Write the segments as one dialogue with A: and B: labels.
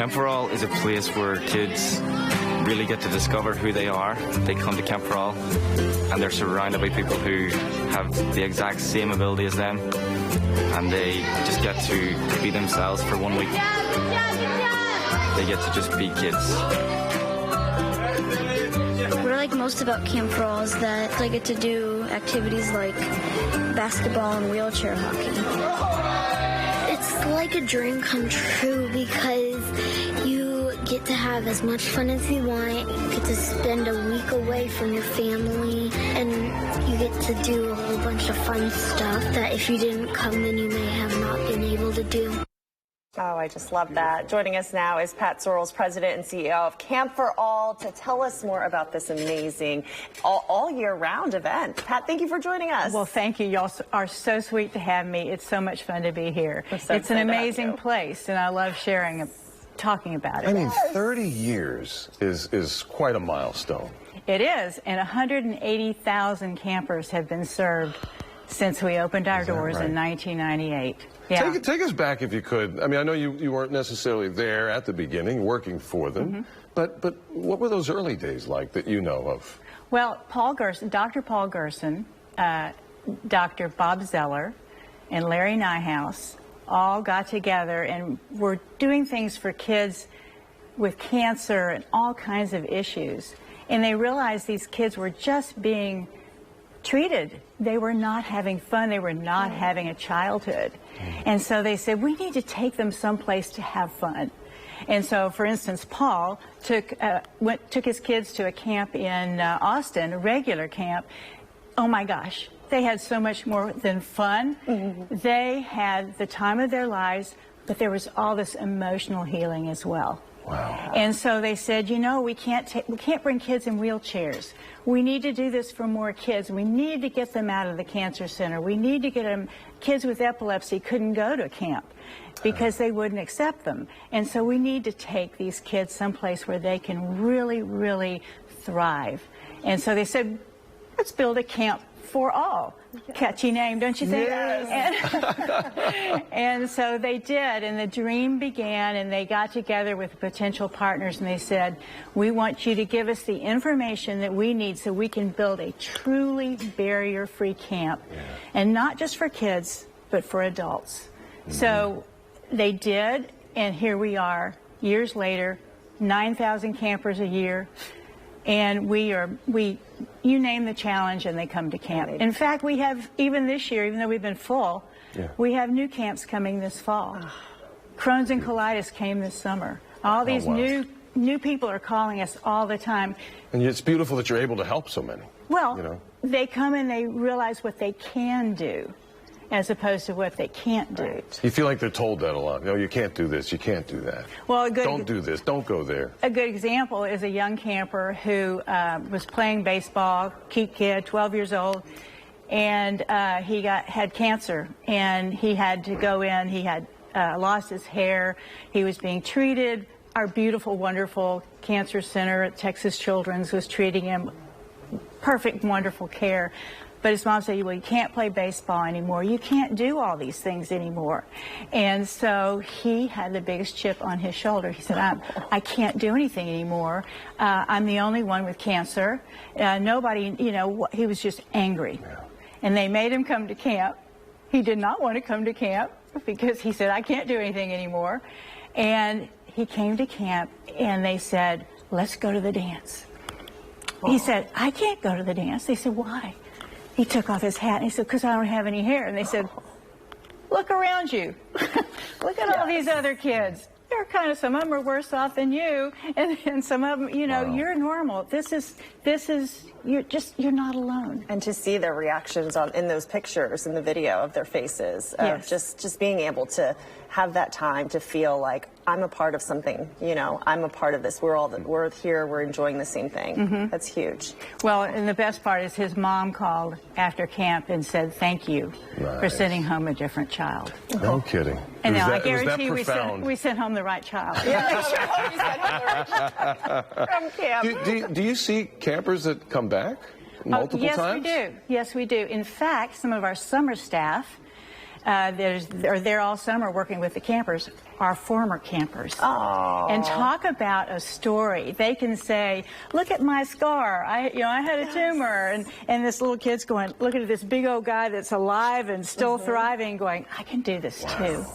A: Camp for All is a place where kids really get to discover who they are. They come to Camp for All and they're surrounded by people who have the exact same ability as them, and they just get to be themselves for 1 week. They get to just be kids.
B: What I like most about Camp for All is that I get to do activities like basketball and wheelchair hockey. It's like a dream come true because you get to have as much fun as you want. You get to spend a week away from your family, and you get to do a whole bunch of fun stuff that if you didn't come, then you may have not been able to do.
C: Oh, I just love that. Joining us now is Pat Sorrells, President and CEO of Camp for All, to tell us more about this amazing all year round event. Pat, thank you for joining us.
D: Well, thank you. Y'all are so sweet to have me. It's so much fun to be here. It's an amazing place, and I love sharing, talking about it.
E: I mean, 30 years is quite a milestone.
D: It is, and 180,000 campers have been served since we opened our doors in 1998. Yeah.
E: Take us back if you could. I mean, I know you weren't necessarily there at the beginning, working for them, but what were those early days like that you know of?
D: Well, Dr. Paul Gerson, Dr. Bob Zeller, and Larry Nyhouse all got together and were doing things for kids with cancer and all kinds of issues. And they realized these kids were just being treated. They were not having fun. They were not having a childhood. And so they said, we need to take them someplace to have fun. And so, for instance, Paul took his kids to a camp in Austin, a regular camp. Oh my gosh, they had so much more than fun. They had the time of their lives, but there was all this emotional healing as well.
E: Wow.
D: And so they said, you know, we can't bring kids in wheelchairs. We need to do this for more kids. We need to get them out of the cancer center. We need to get them. Kids with epilepsy couldn't go to camp because they wouldn't accept them. And so we need to take these kids someplace where they can really, really thrive. And so they said, let's build a Camp for All. Catchy name, don't you think?
E: Yes.
D: And so they did, and the dream began, and they got together with potential partners, and they said, we want you to give us the information that we need so we can build a truly barrier-free camp, and not just for kids, but for adults. So they did, and here we are, years later, 9,000 campers a year. And you name the challenge and they come to camp. In fact, we have, even this year, even though we've been full, we have new camps coming this fall. Crohn's and colitis came this summer. All these new people are calling us all the time.
E: And it's beautiful that you're able to help so many.
D: Well, they come and they realize what they can do as opposed to what they can't do.
E: You feel like they're told that a lot. No, you can't do this, you can't do that.
D: Well,
E: don't do this, don't go there.
D: A good example is a young camper who was playing baseball, cute kid, 12 years old, and he had cancer, and he had to go in. He had lost his hair. He was being treated. Our beautiful, wonderful cancer center at Texas Children's was treating him. Perfect, wonderful care. But his mom said, well, you can't play baseball anymore. You can't do all these things anymore. And so he had the biggest chip on his shoulder. He said, I can't do anything anymore. I'm the only one with cancer. Nobody, he was just angry. And they made him come to camp. He did not want to come to camp because he said, I can't do anything anymore. And he came to camp, and they said, let's go to the dance. He said, I can't go to the dance. They said, why? He took off his hat and he said, because I don't have any hair. And they said, look around you. Look at all these other kids. They're some of them are worse off than you. And some of them, you're normal. You're not alone.
C: And to see their reactions in those pictures, in the video of their faces, of just being able to have that time to feel like I'm a part of something, I'm a part of this. We're here, we're enjoying the same thing. That's huge.
D: Well, and the best part is his mom called after camp and said, thank you for sending home a different child.
E: No kidding.
D: And now I guarantee we sent home the right child.
C: Yeah, we sent home the right child from camp.
E: Do you see campers that come back multiple times?
D: Yes, we do. Yes, we do. In fact, some of our summer staff They're all summer working with the campers, our former campers.
C: Aww.
D: And talk about a story. They can say, look at my scar. I had a tumor. And this little kid's going, look at this big old guy that's alive and still thriving, going, I can do this too.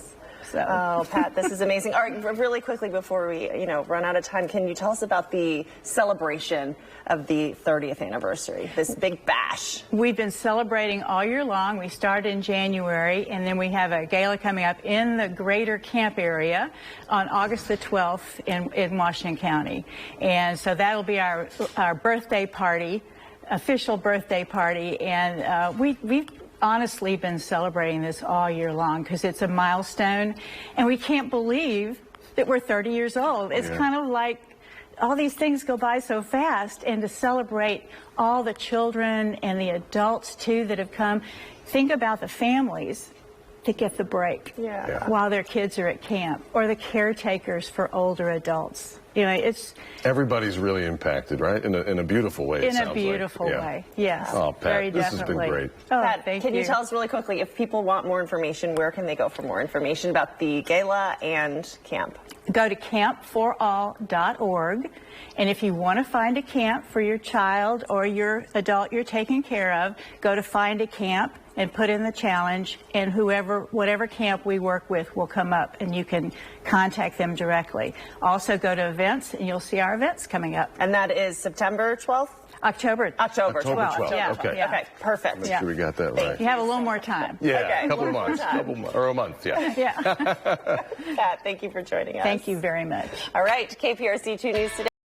D: So.
C: Oh, Pat, this is amazing. All right, really quickly before we, run out of time, can you tell us about the celebration of the 30th anniversary, this big bash?
D: We've been celebrating all year long. We started in January, and then we have a gala coming up in the greater camp area on August the 12th in Washington County. And so that'll be our birthday party, official birthday party, and we've honestly been celebrating this all year long because it's a milestone, and we can't believe that we're 30 years old. It's kind of like all these things go by so fast, and to celebrate all the children and the adults too that have come. Think about the families to get the break while their kids are at camp, or the caretakers for older adults. It's
E: everybody's really impacted, right? In a beautiful way.
D: In a beautiful way, yes.
E: Oh, Pat,
D: very
E: this
D: definitely.
E: has been great.
D: Oh,
C: Pat,
D: thank
C: can you tell us really quickly, if people want more information, where can they go for more information about the gala and camp?
D: Go to campforall.org, and if you want to find a camp for your child or your adult you're taking care of, go to Find a Camp and put in the challenge, and whatever camp we work with will come up, and you can contact them directly. Also go to events, and you'll see our events coming up.
C: And that is September 12th?
D: October
E: 12th.
D: Yeah.
E: Okay.
C: Okay, perfect.
E: Make sure we got that right.
D: You have a little more time.
E: Yeah,
C: Okay.
E: a couple of months, or a month,
D: Yeah.
C: Pat, thank you for joining us.
D: Thank you very much.
C: All right, KPRC 2 News Today.